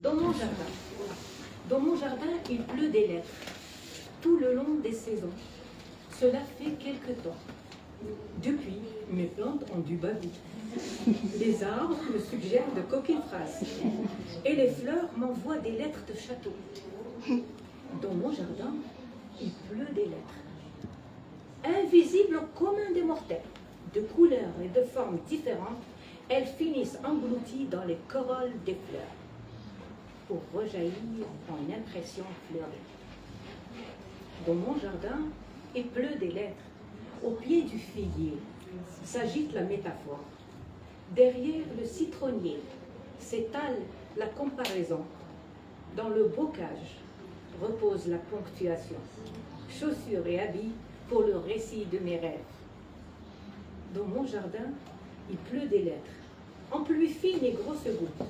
Dans mon jardin, il pleut des lettres, tout le long des saisons. Cela fait quelque temps. Depuis, mes plantes ont du bagout. Les arbres me suggèrent de coquines phrases. Et les fleurs m'envoient des lettres de château. Dans mon jardin, il pleut des lettres. Invisibles au commun des mortels, de couleurs et de formes différentes, elles finissent englouties dans les corolles des fleurs, pour rejaillir en impression fleurie. Dans mon jardin, il pleut des lettres. Au pied du figuier s'agite la métaphore. Derrière le citronnier s'étale la comparaison. Dans le bocage repose la ponctuation. Chaussures et habits pour le récit de mes rêves. Dans mon jardin, il pleut des lettres, en pluie fine et grosse goutte.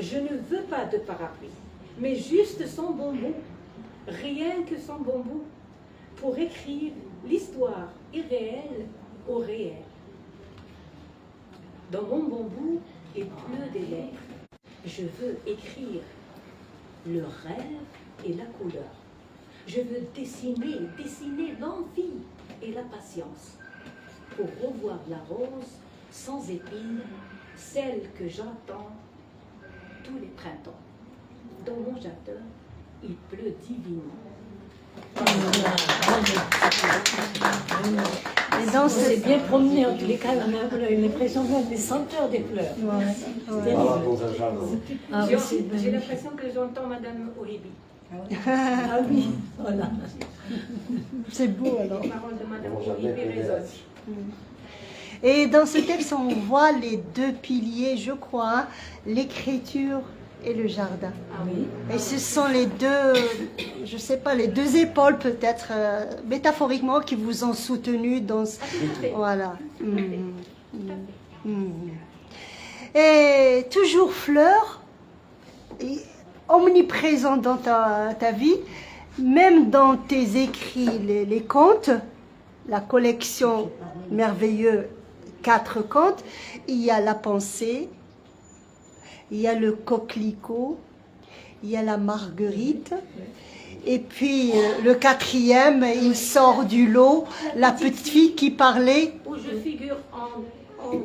Je ne veux pas de parapluie, mais juste son bon bout, rien que son bon bout, pour écrire l'histoire irréelle au réel. Dans mon bon bout, il pleut des lettres. Je veux écrire le rêve et la couleur. Je veux dessiner l'envie et la patience, pour revoir la rose sans épines, celle que j'entends tous les printemps. Dans mon jardin, il pleut divinement. Et donc, c'est bien promené en tous les cas, on a une impression des senteurs des fleurs. J'ai l'impression que j'entends Madame Ohibi. Ah oui, voilà. C'est beau alors. Les paroles de Madame Ohibi résonnent. Et dans ce texte, on voit les deux piliers, je crois, l'écriture et le jardin. Ah oui. Et ce sont les deux, je sais pas, les deux épaules peut-être, métaphoriquement, qui vous ont soutenu dans ce... Voilà. Et toujours fleurs, et omniprésent dans ta vie, même dans tes écrits, les contes, la collection merveilleuse, 4 contes, il y a la pensée, il y a le coquelicot, il y a la marguerite, et puis le 4e, il sort du lot, la petite fille qui parlait. Où je figure en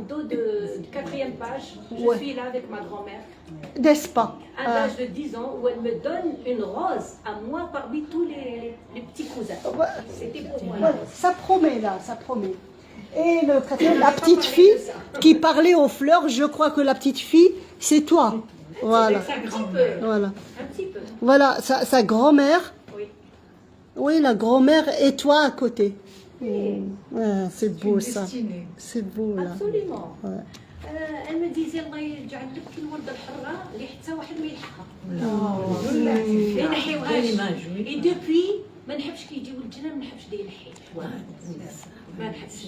dos de 4e page, je suis là avec ma grand-mère. N'est-ce pas? À l'âge de 10 ans, où elle me donne une rose à moi parmi tous les petits cousins. C'était pour moi. Ouais, ça promet là, ça promet. Et le 4e, la petite fille qui parlait aux fleurs, je crois que la petite fille, c'est toi. Voilà. Un petit peu. Voilà. Un petit peu. Voilà, sa grand-mère. Oui. Oui, la grand-mère et toi à côté. C'est beau ça. C'est beau là. Absolument. Ouais. elle me disait الله يجعل لك في الورده الحمراء اللي حتى واحد ما يلحقها. ما ينحيوهاش. Et depuis ما نحبش كي يجيو الجنان ما نحبش داير نحي. ما نحبش.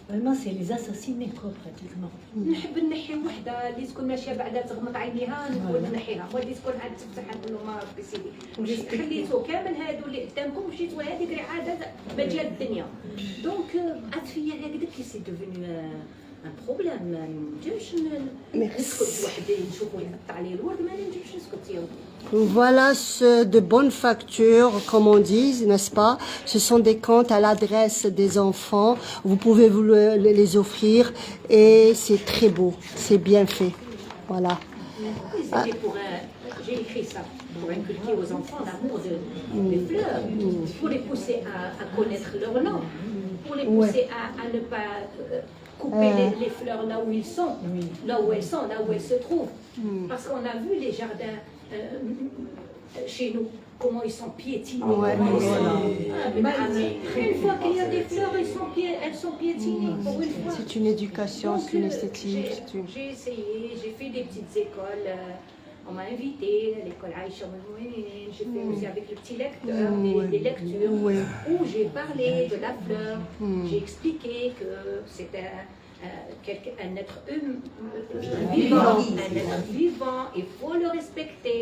Vraiment, c'est les assassinés, quoi, pratiquement. نحب نحي وحده اللي تكون ماشيه بعدا تغمض عينيها نقول نحيها، واللي تكون عاد تفتح نقول له ما ربي سيدي خليتو كامل هادو اللي قدامكم مشيتوا هذيك راه عاده مجال الدنيا. دونك اطفيه هكذا كي سي دوفوني ان بروبليم، ما نجمش نسكت وحدي نشوفو يقطع عليه الورد، ما نجمش نسكت يا ودي. Voilà de bonnes factures, comme on dit, n'est-ce pas? Ce sont des comptes à l'adresse des enfants. Vous pouvez vous les offrir et c'est très beau, c'est bien fait. Voilà. J'ai écrit ça pour inculquer aux enfants l'amour des fleurs, pour les pousser à connaître leur nom, pour les pousser à ne pas couper les fleurs là où ils sont, là où elles sont, là où elles se trouvent. Parce qu'on a vu les jardins chez nous, comment ils sont piétinés. Une fois qu'il y a des fleurs, elles sont piétinées. C'est une éducation, c'est une esthétique. J'ai essayé, j'ai fait des petites écoles. On m'a invité à l'école Aïcha Moumounine. J'ai fait aussi avec le petit lecteur des lectures où j'ai parlé de la fleur. J'ai expliqué que c'était un être vivant, il faut le respecter.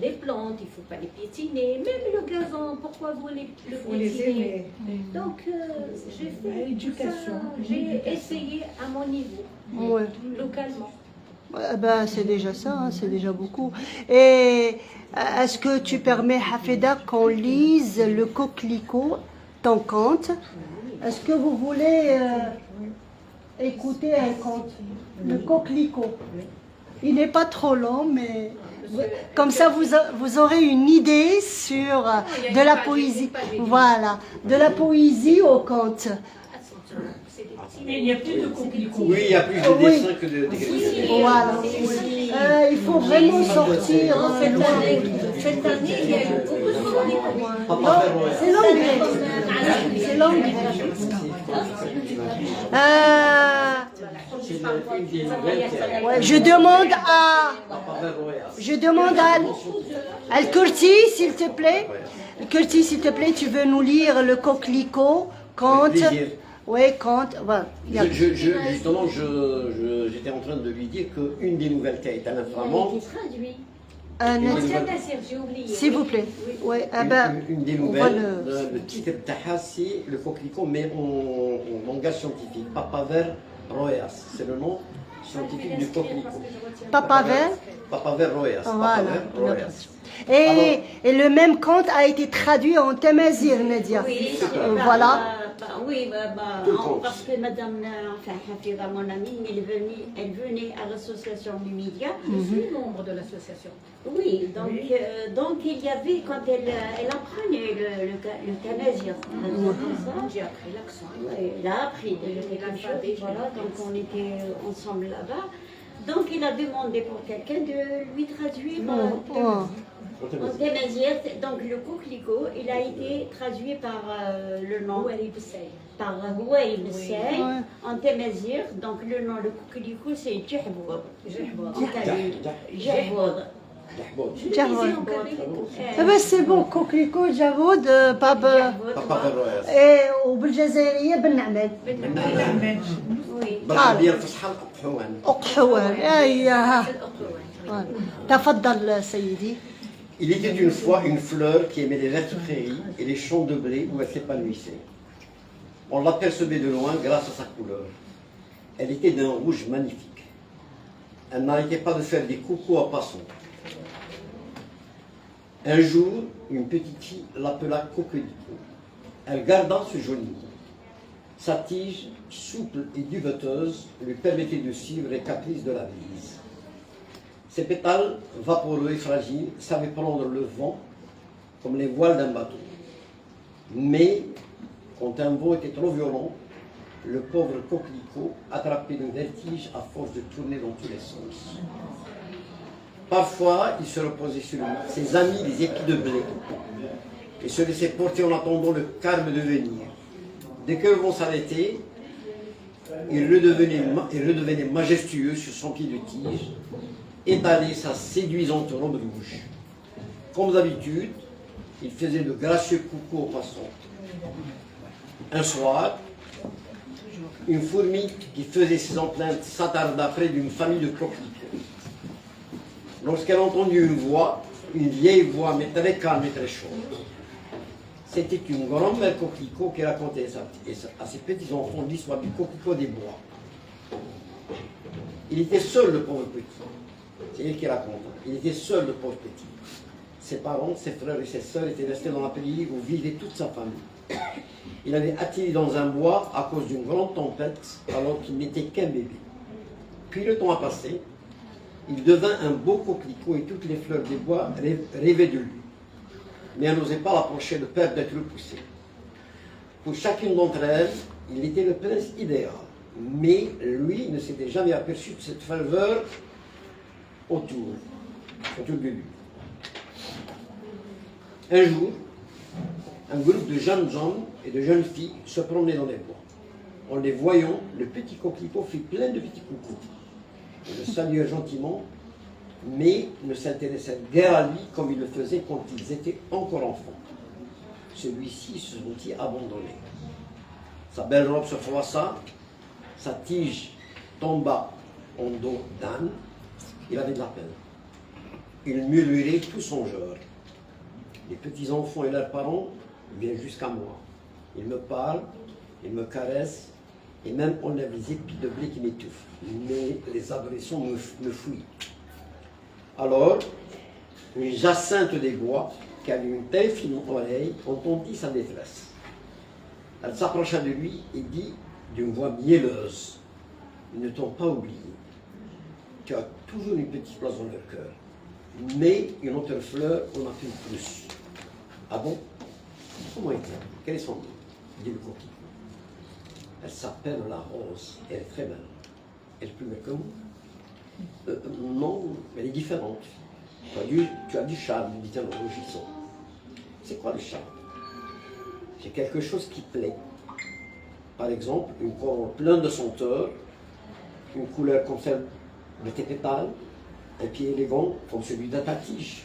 Les plantes, il ne faut pas les piétiner. Même le gazon, pourquoi vous le piétiner? Donc, j'ai fait l'éducation. J'ai essayé à mon niveau, localement. Ben, c'est déjà ça, hein, c'est déjà beaucoup. Et est-ce que tu permets, Hafeda, qu'on lise le coquelicot, ton conte? Est-ce que vous voulez écouter un conte? Le coquelicot. Il n'est pas trop long, mais comme ça vous aurez une idée sur de la poésie. Voilà, de la poésie au conte. Mais il n'y a plus de coquelicots. Oui, il y a plus de dessins que de descriptions. Voilà. Il faut vraiment sortir loin. Cette année, il y a eu beaucoup de coquelicots. C'est l'anglais. C'est l'anglais. Ouais, je demande à Al-Kurti, s'il te plaît. Al-Kurti, s'il te plaît, tu veux nous lire le coquelicot, conte. Oui, conte. Voilà. Justement, j'étais en train de lui dire qu'une des nouvelles qui a été infamante, s'il vous plaît. Ouais, une des nouvelles, le titre Taha, c'est le coquelicot, mais en langage scientifique. Papaver roeas, c'est le nom scientifique du coquelicot. Papaver. Papaver roeas. Voilà. Et le même conte a été traduit en Tamazir, Nadia. Oui, voilà. Parce que Madame Hafida, mon amie, elle venait à l'association du média. Je suis membre de l'association. Oui, donc il y avait, quand elle apprenait le Tamazir, J'ai appris l'accent. elle a appris quelque chose, voilà, donc on était ensemble là-bas. Donc il a demandé pour quelqu'un de lui traduire en Tamazir. Donc le coquelicot, il a été traduit par le nom, par Houaïb Sey en Tamazir. Donc le nom, le coquelicot, c'est Djahbour. C'est bon, coquelicot, Javoud, Papa. Et au Bulgazaïrie, Ben Na'med. بالعربية الفصحى الأقحوان. أقحوان، أيها. تفضل سيدي. Il était une fois une fleur qui aimait les vertes prairies et les champs de blé où elle s'épanouissait. On l'apercevait de loin grâce à sa couleur. Elle était d'un rouge magnifique. Elle n'arrêtait pas de faire des coucous à Passons. Un jour, une petite fille l'appela Coquelicot. Elle garda ce joli nom. Sa tige, souple et duveteuse, lui permettait de suivre les caprices de la brise. Ses pétales, vaporeux et fragiles, savaient prendre le vent comme les voiles d'un bateau. Mais, quand un vent était trop violent, le pauvre coquelicot attrapait le vertige à force de tourner dans tous les sens. Parfois, il se reposait sur ses amis, les épis de blé, et se laissait porter en attendant le calme de venir. Dès que le vent s'arrêtait, il redevenait majestueux sur son pied de tige, étalait sa séduisante robe rouge. Comme d'habitude, il faisait de gracieux coucous aux passants. Un soir, une fourmi qui faisait ses empreintes s'attarda près d'une famille de coquelicots. Lorsqu'elle entendit une vieille voix, mais très calme et très chaude, c'était une grand-mère coquelicot qui racontait à ses petits-enfants l'histoire du coquelicot des bois. Il était seul, le pauvre petit. C'est elle qui raconte. Il était seul, le pauvre petit. Ses parents, ses frères et ses sœurs étaient restés dans la prairie où vivait toute sa famille. Il avait atterri dans un bois à cause d'une grande tempête alors qu'il n'était qu'un bébé. Puis le temps a passé. Il devint un beau coquelicot et toutes les fleurs des bois rêvaient de lui. Mais elles n'osaient pas l'approcher de peur d'être repoussées. Pour chacune d'entre elles, il était le prince idéal. Mais lui ne s'était jamais aperçu de cette faveur autour de lui. Un jour, un groupe de jeunes hommes et de jeunes filles se promenaient dans les bois. En les voyant, le petit coquelicot fit plein de petits coucous. Il le salua gentiment, mais ne s'intéressait guère à lui comme il le faisait quand ils étaient encore enfants. Celui-ci se sentit abandonné. Sa belle robe se froissa, sa tige tomba en dos d'âne. Il avait de la peine. Il murmurait tout songeur. Les petits-enfants et leurs parents viennent jusqu'à moi. Ils me parlent, ils me caressent, Et même enlève les épis de blé qui m'étouffent. Mais les abressons me fouillent. Alors, une Jacinthe des bois, qui avait une telle fine oreille, entendit sa détresse. Elle s'approcha de lui et dit d'une voix mielleuse, « Ils ne t'ont pas oublié. Tu as toujours une petite place dans leur cœur. Mais une autre fleur en a fait plus. » « Ah bon? Comment est-elle? Quel est son nom? » dit le coquille. « Elle s'appelle la rose. Elle est très belle. Elle est plus belle que moi. Non, elle est différente. Tu as du charme, dit-elle en rougissant. C'est quoi le charme? C'est quelque chose qui plaît. Par exemple, une couronne pleine de senteurs, une couleur comme celle de tes pétales, un pied élégant comme celui de ta tige.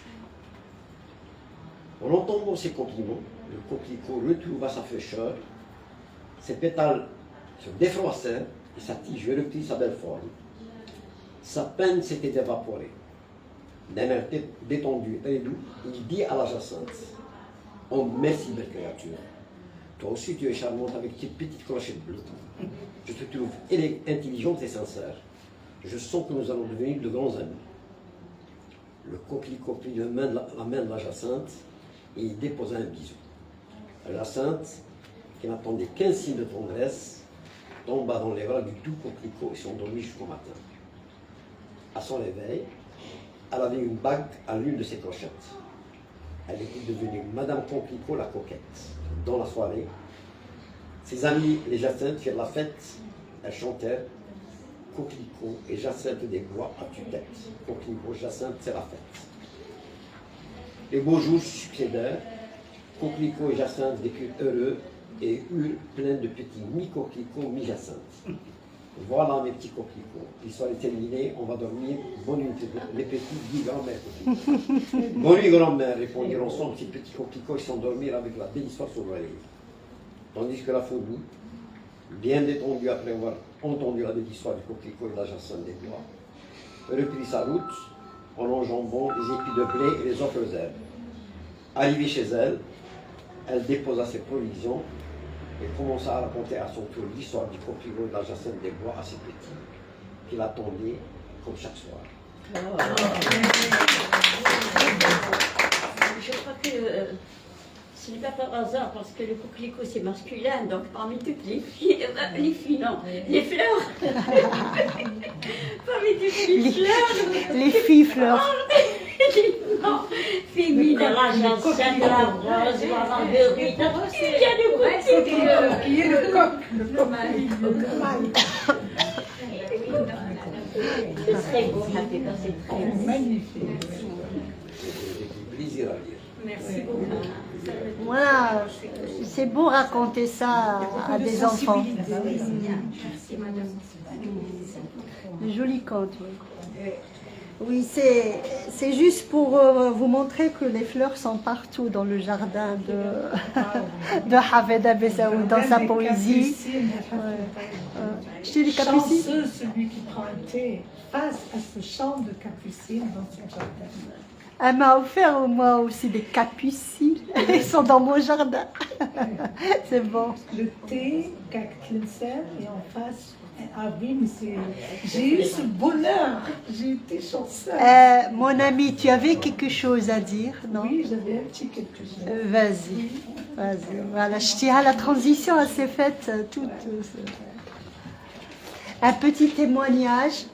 En entendant ces compliments, le coquelicot retrouva sa fraîcheur, ses pétales se défroissèrent et sa tige reprit sa belle forme. Sa peine s'était évaporée. D'un air détendu et doux, il dit à la Jacinthe, « Oh, merci, belle créature. Toi aussi, tu es charmante avec tes petites clochettes bleues. Je te trouve intelligente et sincère. Je sens que nous allons devenir de grands amis. » Le coquelicot prit la main de la Jacinthe et il déposa un bisou. La Jacinthe, qui n'attendait qu'un signe de tendresse, tomba dans les bras du doux coquelicot et s'endormit jusqu'au matin. À son réveil, elle avait une bague à l'une de ses clochettes. Elle était devenue Madame Coquelicot la coquette. Dans la soirée, ses amis les Jacinthes firent la fête. Elles chantèrent Coquelicot et Jacinthe des bois à tue-tête. Coquelicot, Jacinthe, c'est la fête. Les beaux jours succédèrent. Coquelicot et Jacinthe vécurent heureux et eurent plein de petits mi-coquelicots, mi-Jacinthe. Voilà mes petits coquelicots. L'histoire est terminée, on va dormir. Bonne nuit, les petits, dit grand-mère. Bonne nuit, grand-mère, répondirent ensemble ces petits coquelicots et s'endormirent avec la belle histoire sur l'oreille. Tandis que la fourmi, bien détendue après avoir entendu la belle histoire du coquelicot et de la Jacinthe des bois, reprit sa route en enjambant les épis de blé et les autres herbes. Arrivée chez elle, elle déposa ses provisions et commença à raconter à son tour l'histoire du coquelicot et de la Jacinthe des bois à ses petits, qui l'attendaient comme chaque soir. Je crois que ce n'est pas par hasard, parce que le coquelicot c'est masculin, donc parmi toutes les filles, non, les fleurs, parmi toutes les fleurs, Les filles fleurs. non, féminin, la Jacinthe, la rose, la marguerite, il y a le coquelicot. Le coq. C'est très beau, ça fait passer très bien. Magnifique. J'ai plaisir à lire. Merci beaucoup. Voilà, c'est beau raconter ça à des enfants. Merci, madame. De jolis contes, oui. Oui, c'est juste pour vous montrer que les fleurs sont partout dans le jardin de Hafed Abessaoud, dans sa poésie. Je dis les capucines. Chanceux celui qui prend un thé face à ce champ de capucines dans son jardin. Elle m'a offert moi aussi des capucines. Ils sont dans mon jardin. C'est bon. Le thé, Kaklinsen, et en face, ah oui, mais j'ai eu ce bonheur. J'ai été chanceuse. Mon ami, tu avais quelque chose à dire, non? Oui, j'avais un petit quelque chose. Vas-y, vas-y. Voilà, je tiens à la transition, elle s'est faite toute. Un petit témoignage.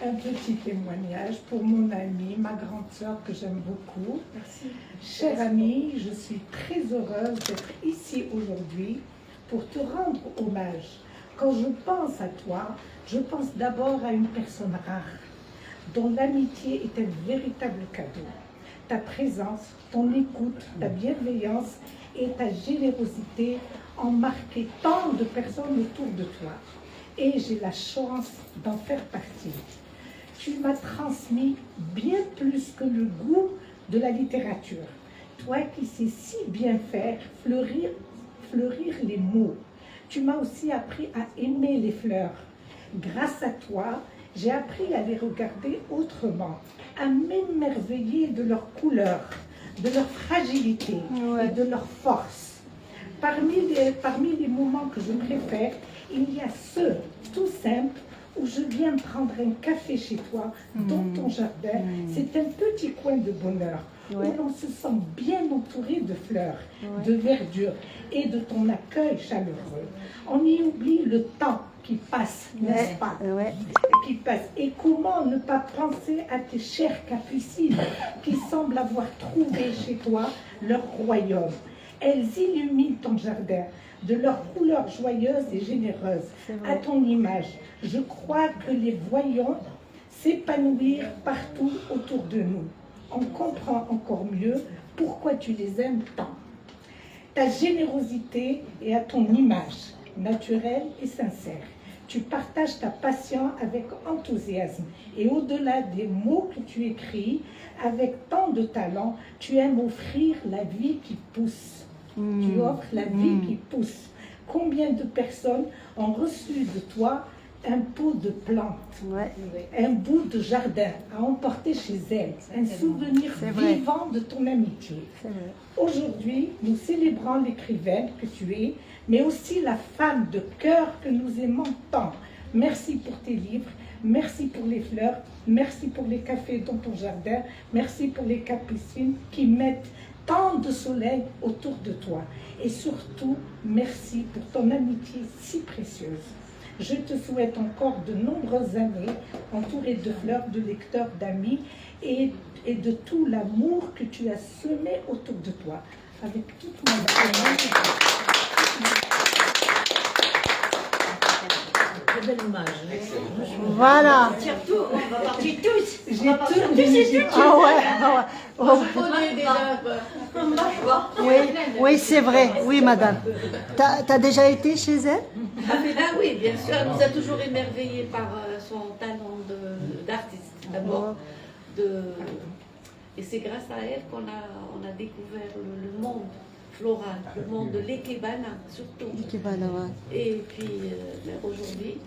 Un petit témoignage pour mon amie, ma grande sœur que j'aime beaucoup. Merci. Chère amie, je suis très heureuse d'être ici aujourd'hui pour te rendre hommage. Quand je pense à toi, je pense d'abord à une personne rare, dont l'amitié est un véritable cadeau. Ta présence, ton écoute, ta bienveillance et ta générosité ont marqué tant de personnes autour de toi. Et j'ai la chance d'en faire partie. Tu m'as transmis bien plus que le goût de la littérature. Toi qui sais si bien faire fleurir les mots. Tu m'as aussi appris à aimer les fleurs. Grâce à toi, j'ai appris à les regarder autrement, à m'émerveiller de leur couleur, de leur fragilité et de leur force. Parmi les moments que je préfère, Il y a ce tout simple où je viens prendre un café chez toi, dans ton jardin. C'est un petit coin de bonheur où l'on se sent bien entouré de fleurs, de verdure et de ton accueil chaleureux. On y oublie le temps qui passe, n'est-ce pas? Qui passe. Et comment ne pas penser à tes chères capucines qui semblent avoir trouvé chez toi leur royaume. Elles illuminent ton jardin de leurs couleurs joyeuses et généreuses, à ton image. Je crois que les voyons s'épanouir partout autour de nous. On comprend encore mieux pourquoi tu les aimes tant. Ta générosité est à ton image, naturelle et sincère. Tu partages ta passion avec enthousiasme et au-delà des mots que tu écris, avec tant de talent, tu aimes offrir la vie qui pousse. Tu offres la vie qui pousse. Combien de personnes ont reçu de toi un pot de plantes, un bout de jardin à emporter chez elles, un souvenir vivant de ton amitié. Aujourd'hui, nous célébrons l'écrivaine que tu es, mais aussi la femme de cœur que nous aimons tant. Merci pour tes livres, merci pour les fleurs, merci pour les cafés dans ton jardin, merci pour les capucines qui mettent tant de soleil autour de toi. Et surtout, merci pour ton amitié si précieuse. Je te souhaite encore de nombreuses années entourée de fleurs, de lecteurs, d'amis et de tout l'amour que tu as semé autour de toi. Avec toute mon amour. Très belle image. Voilà. Surtout, on va partir tous. J'ai tout. Ah ouais. Je connais déjà. Oui, c'est vrai. Oui, madame. T'as déjà été chez elle? Hafeda, oui, bien sûr. Elle nous a toujours émerveillés par son talent d'artiste, d'abord. Et c'est grâce à elle qu'on a découvert le monde floral, le monde de l'Ikebana, surtout. Et puis, aujourd'hui,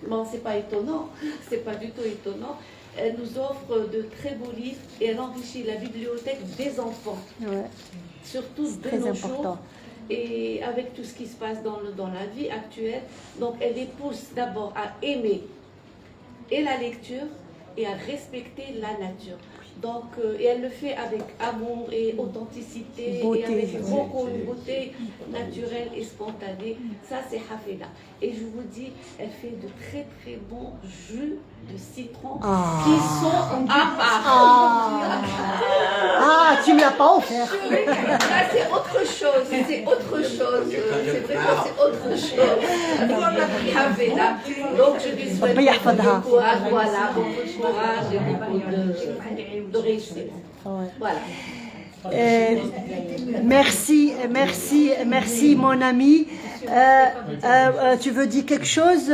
bon, c'est pas étonnant, c'est pas du tout étonnant. Elle nous offre de très beaux livres et elle enrichit la bibliothèque des enfants, surtout de nos jours. Et avec tout ce qui se passe dans la vie actuelle, donc elle les pousse d'abord à aimer et la lecture et à respecter la nature. Donc, et elle le fait avec amour et authenticité, et avec beaucoup de beauté naturelle et spontanée. Ça, c'est Hafeda. Et je vous dis, elle fait de très très bons jus de citron qui sont à part. Tu me l'as pas offert. Là, c'est autre chose. C'est autre chose. C'est vraiment c'est autre chose. Hafeda. Donc, je lui souhaite beaucoup de courage. Voilà, beaucoup de courage et beaucoup de réussite. Voilà. Merci mon ami. Tu veux dire quelque chose,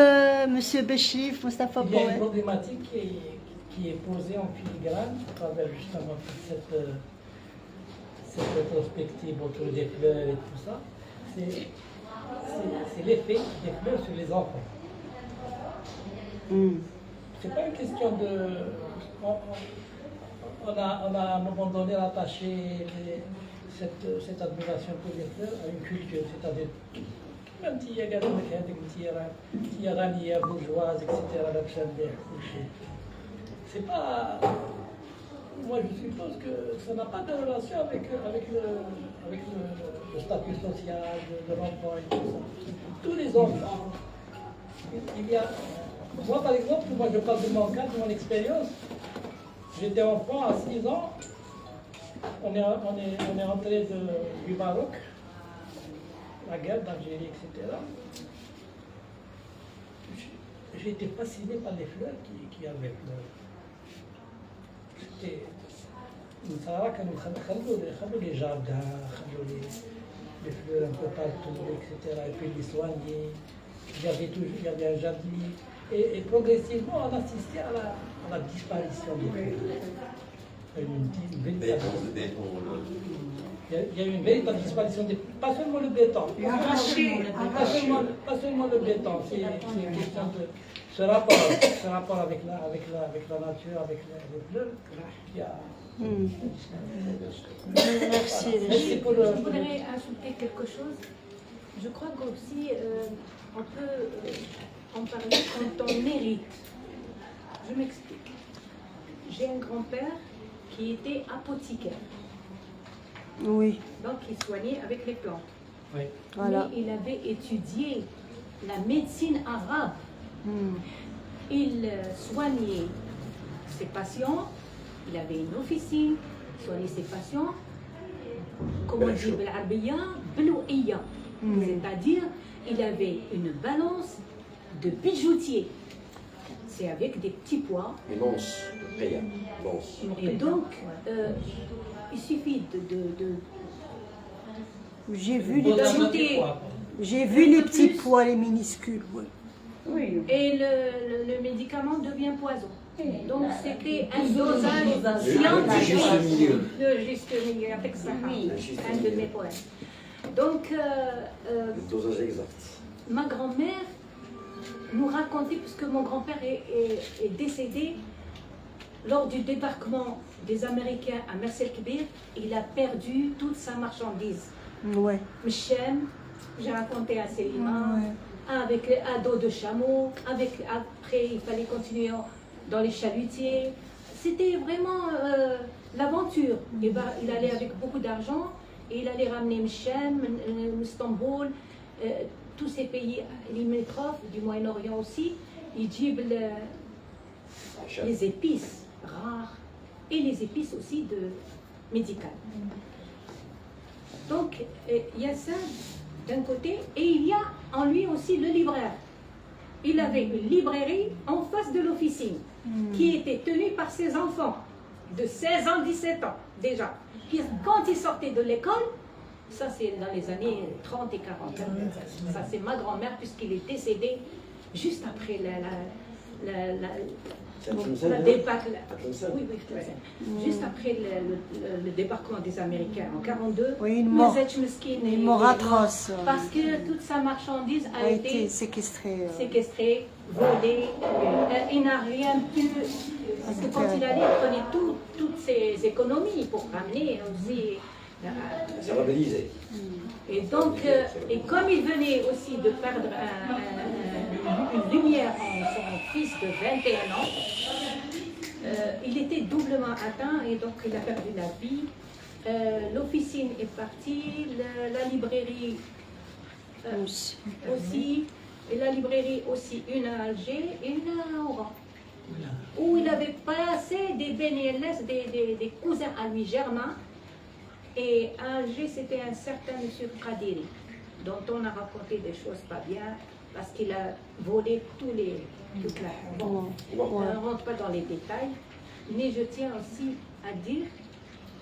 monsieur Béchif, Moustapha? Il y a une problématique qui est posée en filigrane à travers justement toute cette rétrospective autour des fleurs et tout ça. C'est l'effet des fleurs sur les enfants. C'est pas une question de... On a à un moment donné attaché cette admiration pour les fleurs à une culture, c'est-à-dire même s'il y a des iraniens, bourgeoises, etc. C'est pas... Moi je suppose que ça n'a pas de relation avec le statut social de l'enfant et tout ça. Tous les enfants, il y a... Moi par exemple, je parle de mon cas, de mon expérience. J'étais enfant à 6 ans, on est rentré du Maroc, la guerre d'Algérie, etc. J'ai été fasciné par les fleurs qui avaient fleurs. C'était une Sahara qui nous les jardins, les fleurs un peu partout, etc. Et puis les soigner. Il y avait un jardinier. Et progressivement, on assistait à la disparition des fleurs. Il y a eu une véritable disparition, pas seulement le béton. Pas seulement le béton, c'est une question de ce rapport avec la nature, avec les fleurs. Merci. Je voudrais ajouter quelque chose. Je crois qu'aussi, on peut en parler quand on mérite. Je m'explique. J'ai un grand-père qui était apothicaire. Oui, Donc, il soignait avec les plantes. Oui. voilà. Mais il avait étudié la médecine arabe. Hmm. Il soignait ses patients. Il avait une officine. Il soignait ses patients. Comment on dit بالعربية بلوئية. C'est-à-dire, il avait une balance de bijoutier. C'est avec des petits pois. Une once, rien, l'once. Et donc, il suffit J'ai vu les Bon, petits, dans des fois, j'ai vu les petits pois, les minuscules. Oui. et le médicament devient poison. Donc c'était un dosage Le scientifique. juste milieu. Le juste milieu, avec ça. Le juste Un de milieu. mes poèmes. Donc, Le dosage exact. ma grand-mère nous racontait, puisque mon grand-père est décédé lors du débarquement des Américains à Mers el-Kbir, il a perdu toute sa marchandise. Ouais. Mchem, j'ai raconté à Célima, Ouais. avec à dos de chameau, après il fallait continuer dans les chalutiers. C'était vraiment l'aventure. Et ben, il allait avec beaucoup d'argent et il allait ramener Mchem, Istanbul, tous ces pays limitrophes du Moyen-Orient aussi. Il dit les épices rares et les épices aussi médicales. Donc, il y a ça d'un côté, et il y a en lui aussi le libraire. Il avait une librairie en face de l'officine, qui était tenue par ses enfants, de 16 ans, 17 ans déjà. Quand ils sortaient de l'école, ça c'est dans les années 30 et 40. Ça c'est ma grand-mère, puisqu'il est décédé juste après la débarque. Oui, juste après le débarquement des Américains en 42. Oui, une mort atroce. Parce que toute sa marchandise a été séquestrée. Séquestré, volé, il n'a rien pu. Parce que quand il allait, il prenait toutes ses économies pour ramener aussi. C'est rebellisé. Et donc, et comme il venait aussi de perdre une lumière en son fils de 21 ans, il était doublement atteint et donc il a perdu la vie. L'officine est partie, la librairie aussi, et la librairie aussi, une à Alger et une à Oran, où il avait passé des BNLS, des cousins à lui germains. Et à Alger, c'était un certain monsieur Kadiri, dont on a raconté des choses pas bien, parce qu'il a volé toute la... Bon, on ne rentre pas dans les détails, mais je tiens aussi à dire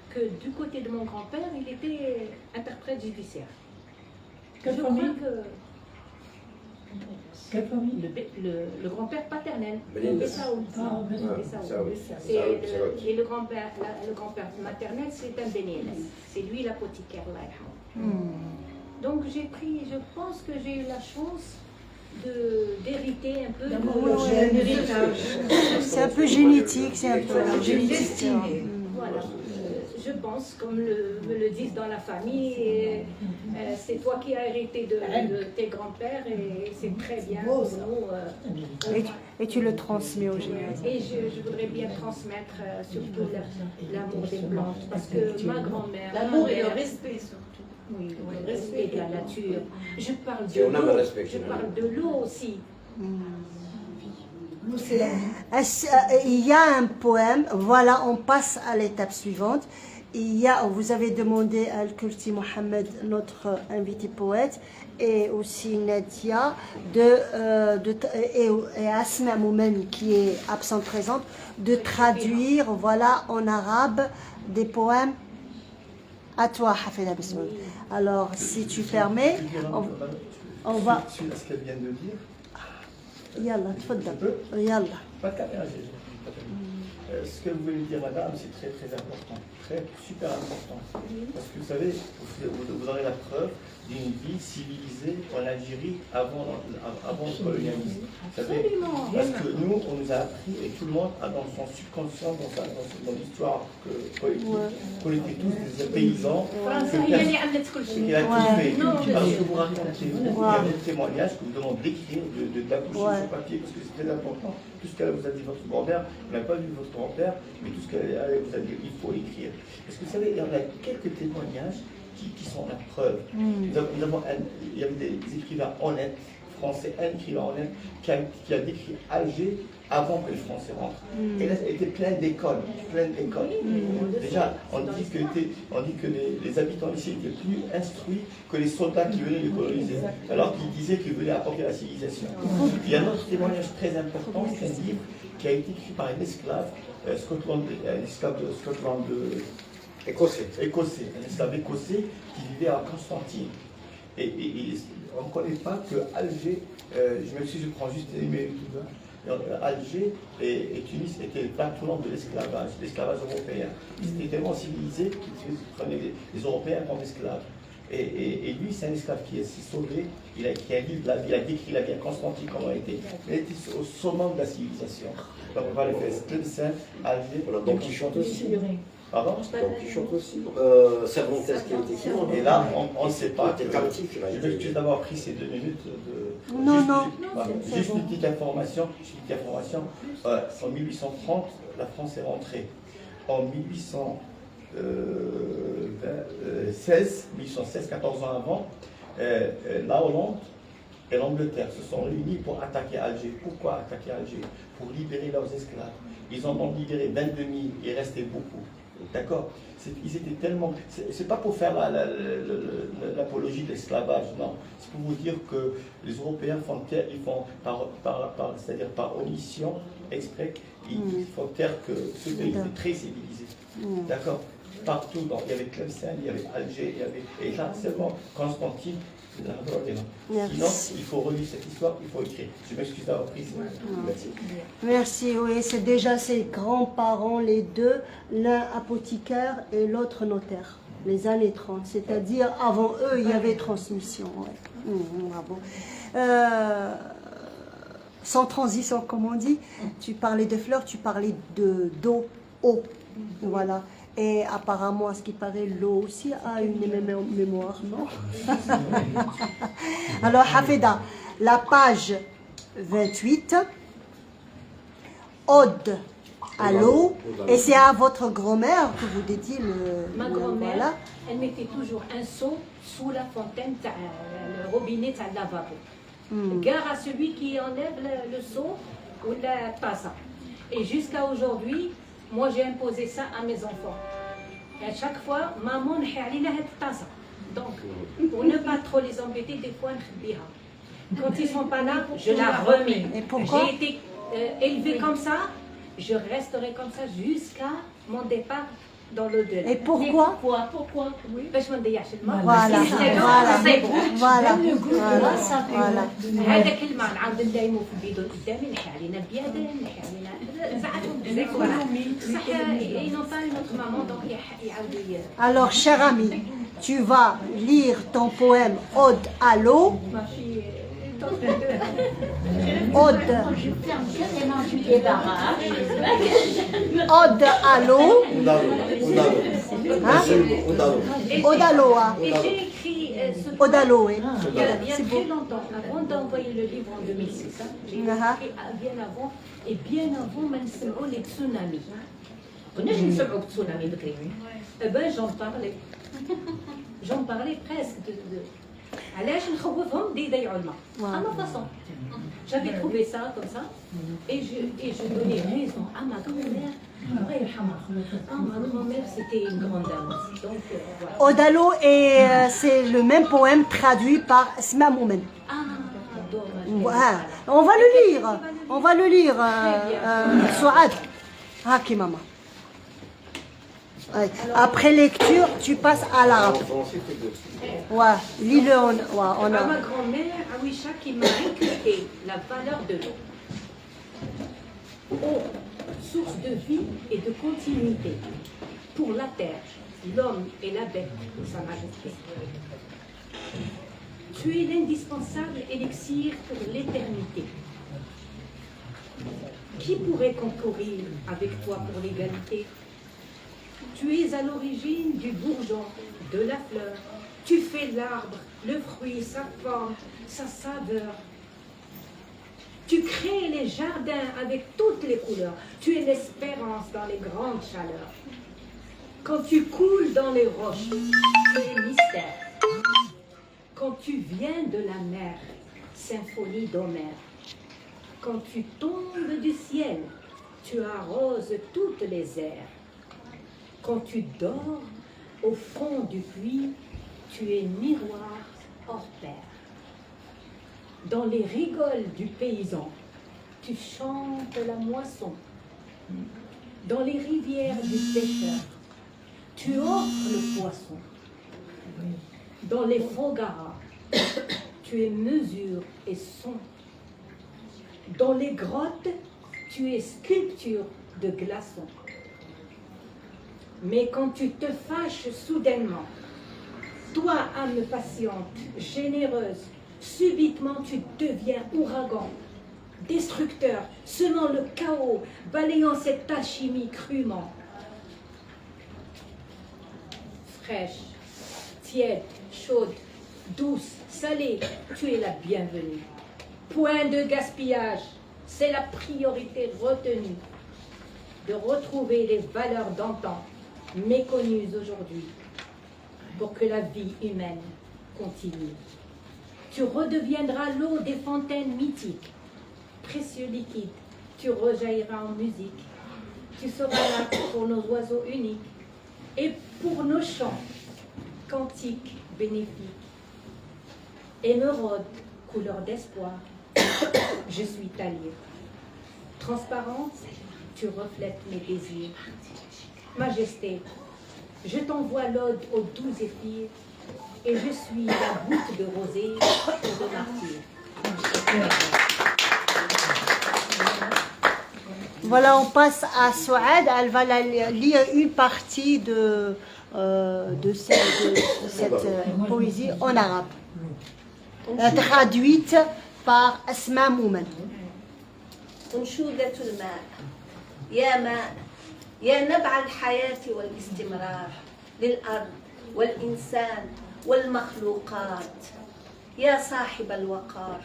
que du côté de mon grand-père, il était interprète judiciaire. Quelle Je famille? crois que Quelle famille? le grand-père paternel, Benin. Bessaoud. Ah, Bessaoud. Saoud. Et le grand-père maternel, c'est un Bénélas. C'est lui l'apothicaire, Allah yarhamou. Donc je pense que j'ai eu la chance d'hériter un peu de l'héritage. C'est un peu génétique, c'est un peu génétique. Destiné. Voilà. Je pense, comme me le disent dans la famille, c'est toi qui as hérité de tes grands-pères et c'est très bien pour nous. Et tu le transmets aux générations. Et je voudrais bien transmettre surtout l'amour des plantes, parce que ma grand-mère... L'amour et le respect surtout. Oui, le respect de la nature. Je parle Si on a le de l'eau, respect, je parle de l'eau aussi. Il y a un poème, voilà, on passe à l'étape suivante. Vous avez demandé à Al-Kulti Mohamed, notre invité poète, et aussi Nadia, et Asma Moumen, qui est absente présente, de traduire, voilà, en arabe, des poèmes. À toi, Hafida Bismoul. Alors, si tu permets, on va... Suite à ce qu'elle vient de dire, Yallah, tfaddal. Yallah. pas de caméra, j'ai pas de caméra. Ce que vous voulez dire, madame, c'est très très important, super important. Parce que vous savez, vous aurez la preuve d'une vie civilisée en Algérie avant le colonialisme. Vous savez, parce que nous, on nous a appris, et tout le monde a dans son subconscient, dans l'histoire politique, qu'on était tous des paysans. Qu'il a tout fait. Alors que vous racontez, il y a des témoignages que vous demandez d'écrire, d'accoucher sur papier, parce que c'est très important. Tout ce qu'elle vous a dit votre grand-mère, on n'a pas vu votre grand-père, mais tout ce qu'elle vous a dit, il faut écrire. Parce que vous savez, il y en a quelques témoignages qui sont la preuve. Il y avait des écrivains honnêtes, français, un écrivain honnête, qui a décrit Alger avant que les Français rentrent. Et là, elle était pleine d'écoles. Déjà, on dit que les habitants ici étaient plus instruits que les soldats qui venaient les coloniser, alors qu'ils disaient qu'ils venaient apporter la civilisation. Il y a un autre témoignage très important, c'est un livre qui a été écrit par un esclave, un esclave de Scotland écossais, un esclave écossais qui vivait à Constantine. Et on ne connaît pas que Alger, je m'excuse, je prends juste les minutes. Alger et Tunis étaient le tournant de l'esclavage européen. Ils étaient tellement civilisés qu'ils prenaient les Européens comme esclaves. Et lui, c'est un esclave qui s'est sauvé, il a décrit la vie à Constantine, comment elle était. Il était au summum de la civilisation. Donc on va les faire Tlemcen, Alger. Donc il chante aussi. Pardon? Donc il chante aussi. Cervantes qui a été écrit. Et là, on ne sait pas. Il était captif. Je vais juste d'avoir pris ces 2 minutes de. Non. Juste une petite information. En 1830, la France est rentrée. En 1816, 14 ans avant, la Hollande et l'Angleterre se sont réunis pour attaquer Alger. Pourquoi attaquer Alger? Pour libérer leurs esclaves. Ils en ont libéré 22 000, il restait beaucoup. D'accord? Ils étaient tellement. C'est pas pour faire l'apologie de l'esclavage, non. C'est pour vous dire que les Européens ils font c'est-à-dire par omission, exprès, ils font taire que ce pays était très civilisé. D'accord? Partout, donc, il y avait Tlemcen, il y avait Alger, et là seulement Constantine. Sinon, il faut relire cette histoire, il faut écrire. Je m'excuse d'avoir pris. Merci, oui, c'est déjà ses grands-parents, les deux, l'un apothicaire et l'autre notaire, les années 30, c'est-à-dire avant eux, il y avait transmission. Ouais. Bravo. Sans transition, comme on dit, tu parlais de fleurs, tu parlais d'eau, voilà. Et apparemment, à ce qui paraît, l'eau aussi a une mémoire, non? Alors, Hafeda, la page 28, Ode à l'eau, et c'est à votre grand-mère que vous dédiez Ma grand-mère, voilà. elle mettait toujours un seau sous la fontaine, le robinet de lavabo. Gare à celui qui enlève le seau ou la tasse. Et jusqu'à aujourd'hui, moi j'ai imposé ça à mes enfants. Et à chaque fois, maman n'a pas tasse. Donc, pour ne pas trop les embêter, des fois, quand ils ne sont pas là, je la remets. Et pourquoi? J'ai été élevée comme ça, je resterai comme ça jusqu'à mon départ dans l'au-delà. Et pourquoi? Pourquoi? Oui, باش ما نضيعش الماء. Voilà, voilà. هذاك الماء نعاود نلايمو في البيدون قدامي نحي علينا البياده نحي علينا زعلهم بزاف صح ils n'ont pas une autre maman donc يعاودوا. Alors, cher ami, tu vas lire ton poème Ode à l'eau. Ode. Ode à l'eau. Ode à l'eau. Et j'ai écrit ce Ode à l'eau, oui. il y a très longtemps, avant d'envoyer le livre en 2006, j'ai écrit bien avant, et bien avant ما نسمعوا les tsunamis. كناش نسمعوا التسونامي بكري. Ben j'en parlais presque de علاش نخوفهم يضيعوا الماء. À ma façon. J'avais trouvé ça comme ça et je donnais raison à ma grand-mère. Ma grand-mère c'était une grande dame. Donc voilà. Ode à l'eau, et c'est le même poème traduit par Esma Moumen. Ah, dommage. Ouais. On va le lire, Souad. Ah, qui maman. Ouais. Après lecture, tu passes à l'arabe. Ouais, lis-le en Ma grand-mère, Awisha, qui m'a inculqué la valeur de l'eau. Eau, source de vie et de continuité pour la terre, l'homme et la bête, Sa Majesté. Tu es l'indispensable élixir pour l'éternité. Qui pourrait concourir avec toi pour l'égalité? Tu es à l'origine du bourgeon, de la fleur. Tu fais l'arbre, le fruit, sa forme, sa saveur. Tu crées les jardins avec toutes les couleurs. Tu es l'espérance dans les grandes chaleurs. Quand tu coules dans les roches, tu es mystère. Quand tu viens de la mer, symphonie d'Homère. Quand tu tombes du ciel, tu arroses toutes les airs. Quand tu dors au fond du puits, tu es miroir hors pair. Dans les rigoles du paysan, tu chantes la moisson. Dans les rivières du pêcheur, tu offres le poisson. Dans les fogaras, tu es mesure et son. Dans les grottes, tu es sculpture de glaçons. Mais quand tu te fâches soudainement, toi, âme patiente, généreuse, subitement tu deviens ouragan, destructeur, semant le chaos, balayant cette alchimie crûment. Fraîche, tiède, chaude, douce, salée, tu es la bienvenue. Point de gaspillage, c'est la priorité retenue de retrouver les valeurs d'antan, méconnues aujourd'hui, pour que la vie humaine continue. Tu redeviendras l'eau des fontaines mythiques, précieux liquide, tu rejailliras en musique. Tu seras là pour nos oiseaux uniques et pour nos chants, cantiques bénéfiques. Émeraude, couleur d'espoir, je suis ta lyre. Transparente, tu reflètes mes désirs. Majesté, je t'envoie l'ode aux doux zéphyrs et je suis la goutte de rosée pour de martyr. Voilà, on passe à Souad. Elle va lire une partie de cette poésie en arabe, traduite par Asma Moumen. أنشودة الماء. يا ماء، يا نبع الحياة والاستمرار للأرض والإنسان والمخلوقات. يا صاحب الوقار،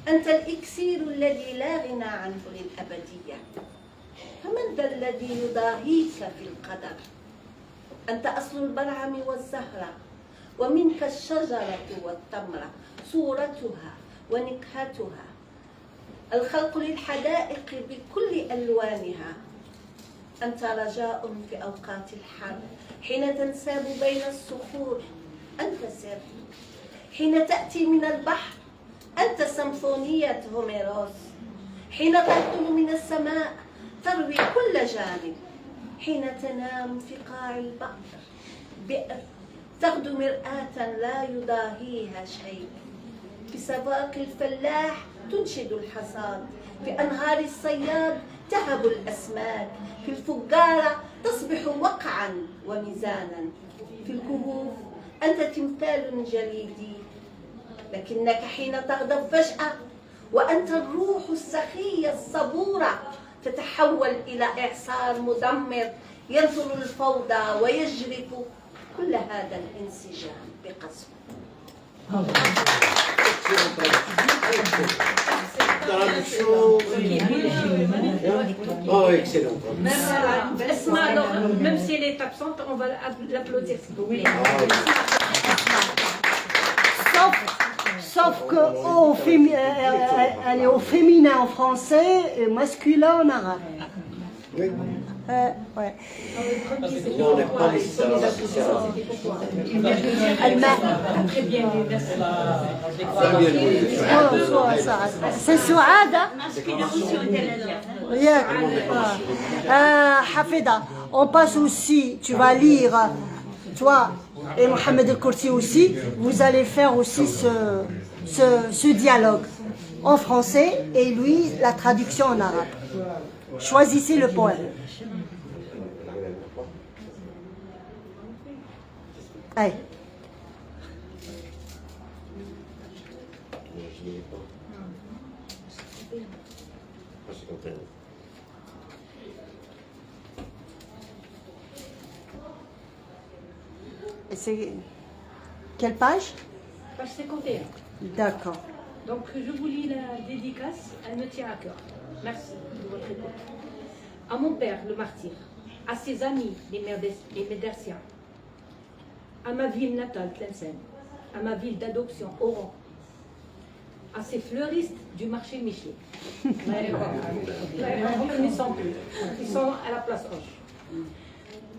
أنت الإكسير الذي لا غنى عنه للأبدية. فمن ذا الذي يضاهيك في القدر؟ أنت أصل البرعم والزهرة، ومنك الشجرة والتمرة صورتها ونكهتها. الخلق للحدائق بكل ألوانها. أنت رجاء في أوقات الحر حين تنساب بين الصخور. أنت سر حين تأتي من البحر. أنت سمفونية هوميروس حين تهطل من السماء تروي كل جانب. حين تنام في قاع البئر تغدو مرآة لا يضاهيها شيء. في سواق الفلاح تنشد الحصاد. في أنهار الصياد تهب الأسماك. في الفجارة تصبح وقعا وميزانا. في الكهوف أنت تمثال جليدي، لكنك حين تغضب فجأة وأنت الروح السخية الصبورة تتحول إلى إعصار مدمر ينثر الفوضى ويجرف كل هذا الانسجام بقسوة. Oh, excellent. Même si elle est absente, on va l'applaudir s'il vous plaît. Sauf qu'elle est au féminin en français et masculin en arabe. Oui. Ouais. Non, on n'est pas nécessairement Très bien, merci. C'est Souad. Hafida, on passe aussi, tu vas lire, toi et Mohamed El-Koursi aussi, vous allez faire aussi ce dialogue en français et lui la traduction en arabe. Choisissez le poème. Allez. Et c'est quelle page? Page 51. D'accord. Donc, je vous lis la dédicace, elle me tient à cœur. Merci de votre écoute. À mon père, le martyr, à ses amis, les Médersiens, à ma ville natale, Tlemcen, à ma ville d'adoption, Oran, à ces fleuristes du marché Michelet. Là, ils ne sont plus. Ils sont à la place Hoche.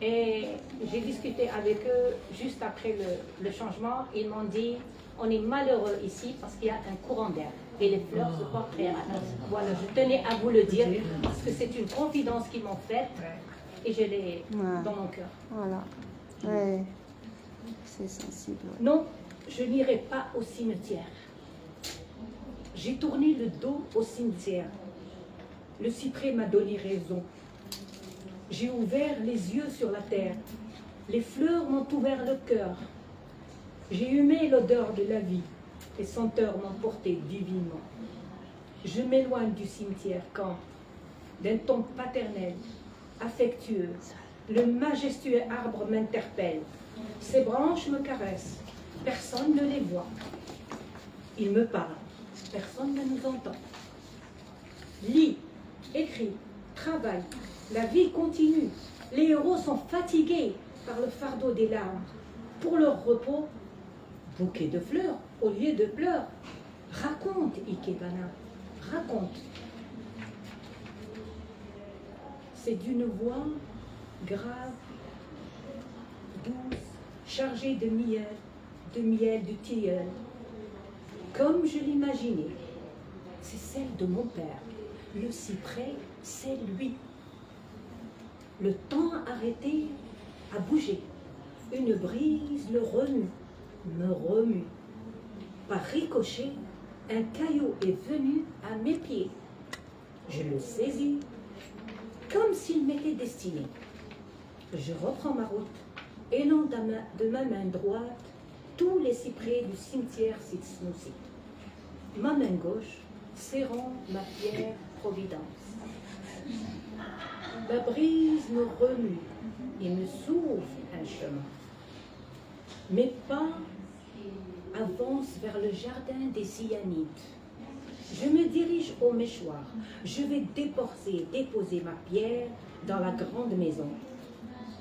Et j'ai discuté avec eux juste après le changement. Ils m'ont dit, on est malheureux ici parce qu'il y a un courant d'air. Et les fleurs se portent très mal. Voilà, je tenais à vous le dire parce que c'est une confidence qu'ils m'ont faite et je l'ai dans mon cœur. Voilà. Ouais. C'est sensible. Ouais. Non, je n'irai pas au cimetière. J'ai tourné le dos au cimetière. Le cyprès m'a donné raison. J'ai ouvert les yeux sur la terre. Les fleurs m'ont ouvert le cœur. J'ai humé l'odeur de la vie. Les senteurs m'ont porté divinement. Je m'éloigne du cimetière quand, d'un ton paternel, affectueux, le majestueux arbre m'interpelle. Ses branches me caressent. Personne ne les voit. Il me parle. Personne ne nous entend. Lis, écris, travaille. La vie continue. Les héros sont fatigués par le fardeau des larmes. Pour leur repos, bouquet de fleurs au lieu de pleurs. Raconte, Ikebana, raconte. C'est d'une voix grave, douce, chargée de miel du tilleul. Comme je l'imaginais, c'est celle de mon père. Le cyprès, c'est lui. Le temps arrêté a bougé. Une brise le remue, me remue. Par ricochet, un caillou est venu à mes pieds. Je le saisis, comme s'il m'était destiné. Je reprends ma route, élant de ma main droite tous les cyprès du cimetière Sitsnoussi. Ma main gauche serrant ma pierre providence. La brise me remue et me s'ouvre un chemin. Mes pas avancent vers le jardin des Cyanides. Je me dirige au méchoir. Je vais déposer ma pierre dans la grande maison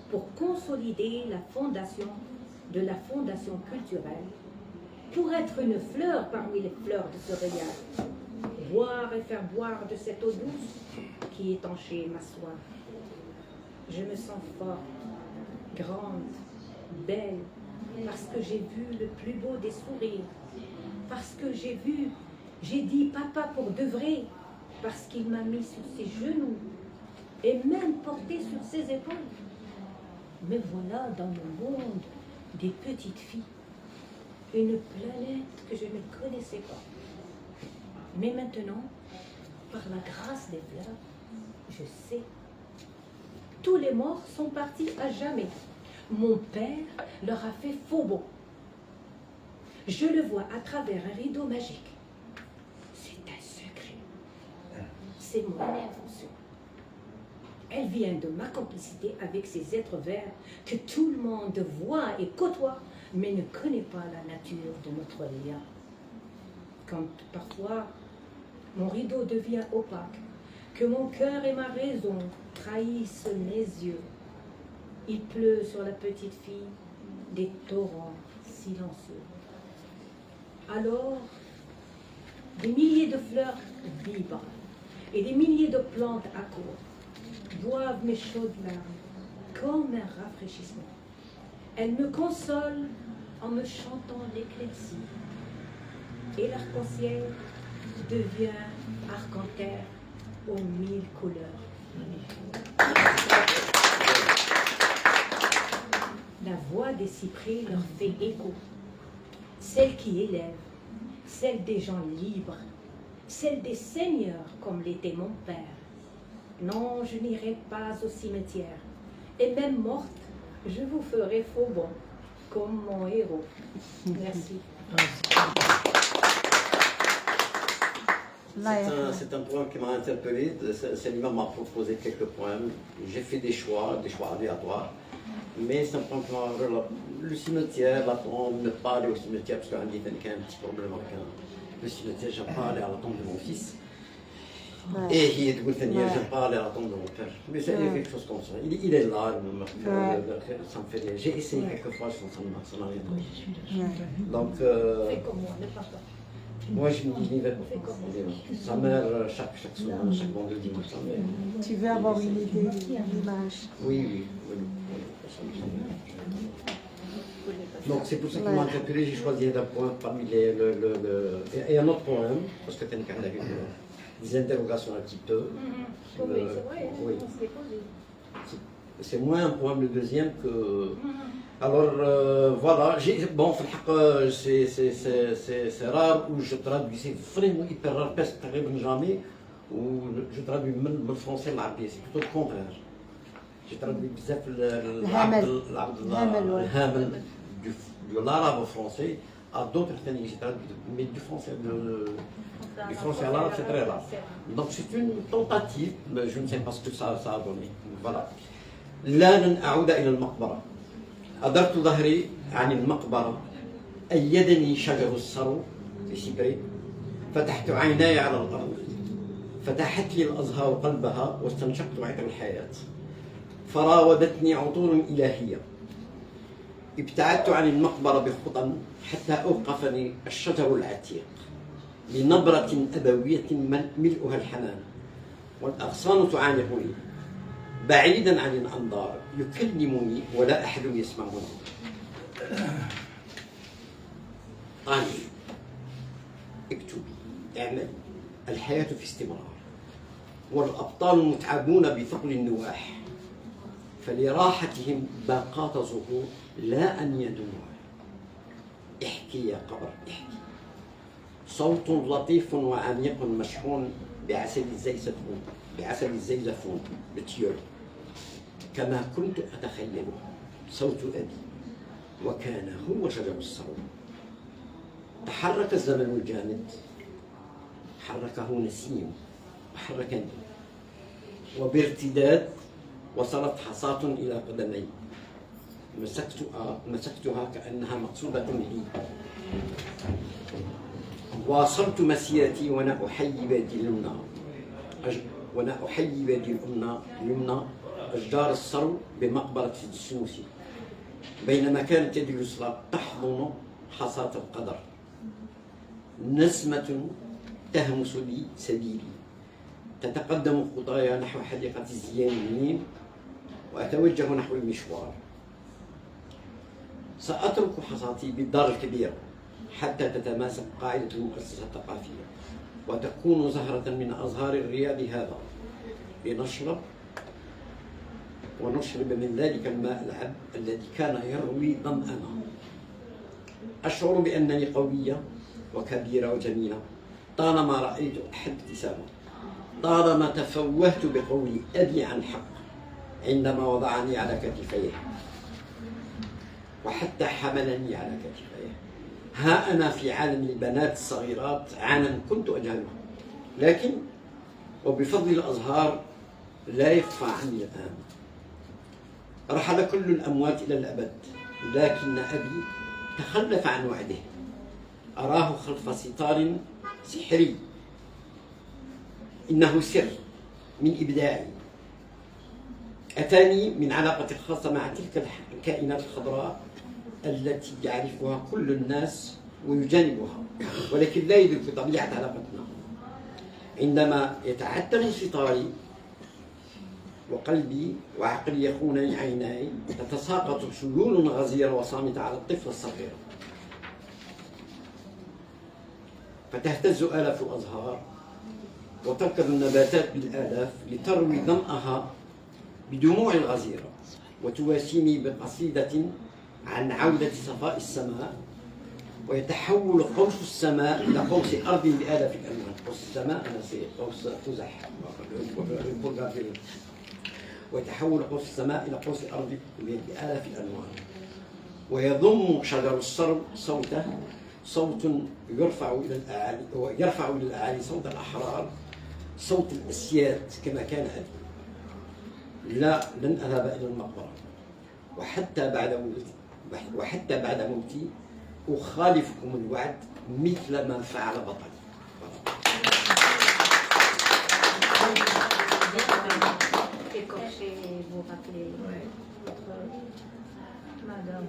pour consolider la fondation de la fondation culturelle, pour être une fleur parmi les fleurs de ce régal, boire et faire boire de cette eau douce qui étanchait ma soif. Je me sens forte, grande, belle, parce que j'ai vu le plus beau des sourires, parce que j'ai dit papa pour de vrai, parce qu'il m'a mis sur ses genoux et même porté sur ses épaules. Me voilà dans le monde des petites filles, une planète que je ne connaissais pas. Mais maintenant, par la grâce des fleurs, je sais. Tous les morts sont partis à jamais. Mon père leur a fait faux beau. Je le vois à travers un rideau magique. C'est un secret. C'est mon invention. Elle vient de ma complicité avec ces êtres verts que tout le monde voit et côtoie, mais ne connaît pas la nature de notre lien. Quand parfois mon rideau devient opaque, que mon cœur et ma raison trahissent mes yeux, il pleut sur la petite fille des torrents silencieux. Alors, des milliers de fleurs vibrent et des milliers de plantes accourent, boivent mes chaudes larmes comme un rafraîchissement. Elles me consolent en me chantant l'éclaircie. Et l'arc-en-ciel devient arc-en-terre aux 1000 couleurs. La voix des cyprès leur fait écho, celle qui élève, celle des gens libres, celle des seigneurs comme l'était mon père. Non, je n'irai pas au cimetière. Et même morte, je vous ferai faux bon, comme mon héros. Merci. C'est un poème qui m'a interpellé. Salima m'a proposé quelques poèmes. J'ai fait des choix aléatoires. Mais c'est un poème qui m'a... Le cimetière, la tombe, ne pas aller au cimetière, parce qu'un dit qu'il y a un petit problème avec le cimetière. J'aime pas aller à la tombe de mon fils. Et il est j'aime pas aller à la tombe de mon père. Mais c'est quelque chose comme ça. Il est là, ça me fait rire. J'ai essayé quelques fois, ça n'a rien donné. Donc... Fais comme moi, ne pas pas. Moi, je me dis, je n'y vais pas. Sa mère, chaque soir, chaque vendredi matin. Tu veux avoir une idée de l'image? Oui. Donc, c'est pour ça qu'il m'a interpellé. J'ai choisi un point parmi les. Et un autre poème, parce que tu as eu des interrogations un petit peu. Oui, c'est vrai, oui. on se l'est posé. C'est moins un poème le deuxième que. Alors voilà, bon, c'est rare où je traduis, c'est vraiment hyper rare, presque jamais, où je traduis même le français l'arabe, c'est plutôt le contraire. J'ai traduit bzaf de l'arabe au français à d'autres techniques, j'ai traduit, mais du français à l'arabe, c'est très rare. Donc c'est une tentative, mais je ne sais pas ce que ça a donné. Voilà. لا لن أعود إلى المقبرة أدرت ظهري عن المقبرة أيدني شجر السرو في سكري فتحت عيناي على الأرض فتحت لي الأزهار قلبها واستنشقت عطر الحياة فراودتني عطور إلهية ابتعدت عن المقبرة بخطى حتى أوقفني الشجر العتيق بنبرة أبوية ملؤها الحنان والأغصان تعانقني بعيدا عن الأنظار يكلمني ولا أحد يسمعني طالب اكتبي اعملي الحياة في استمرار والأبطال متعبون بثقل النواح فلراحتهم باقات ظهور لا أن يدموع احكي يا قبر احكي صوت لطيف وعميق مشحون بعسل الزيزفون بتيول كما كنت أتخيله صوت أبي وكان هو شجر السرو تحرك الزمن الجامد حركه نسيم وحركني وبارتداد وصلت حصاة إلى قدمي مسكتها كأنها مقصودة لي واصلت مسيرتي وأنا أحيي بيدي اليمنى أشجار السرو بمقبرة السنوسي بينما كانت يدي اليسرى تحضن حصاة القدر نسمة تهمس لي سبيلي تتقدم خطايا نحو حديقة الزيانين وأتوجه نحو المشوار سأترك حصاتي بالدار الكبيرة حتى تتماسك قاعدة المؤسسة الثقافية وتكون زهرة من أزهار الرياض هذا لنشرب ونشرب من ذلك الماء العذب الذي كان يروي ظمأنا أشعر بأنني قوية وكبيرة وجميلة طالما رأيت أحد ابتسامة طالما تفوهت بقول أبي عن حق عندما وضعني على كتفيه وحتى حملني على كتفيه ها أنا في عالم البنات الصغيرات عالم كنت أجهله لكن وبفضل الأزهار لا يخفى عني الآن رحل كل الأموات إلى الأبد لكن أبي تخلف عن وعده أراه خلف ستار سحري إنه سر من إبداعي أتاني من علاقة خاصة مع تلك الكائنات الخضراء التي يعرفها كل الناس ويجانبها ولكن لا يدرك طبيعة علاقتنا عندما يتعتم ستاري وقلبي وعقلي يخونني عيناي تتساقط شيول غزيرة وصامتة على الطفل الصغير فتهتز آلاف الأزهار وتركض النباتات بالآلاف لتروي ظمأها بدموع غزيرة وتواسيني بقصيدة عن عودة صفاء السماء ويتحول قوس السماء إلى قوس أرض بآلاف الألوان. قوس السماء أنا سي قوس قزح. ويتحول قوس السماء إلى قوس الأرض بآلاف الألوان. ويضم شجر الصرب صوته صوت يرفع إلى الأعالي صوت الأحرار، صوت الأسياد كما كان أبي. لا، لن أذهب إلى المقبرة، وحتى بعد موتي أخالفكم الوعد مثل ما فعل بطلي. Écorché, vous rappelez votre... Madame.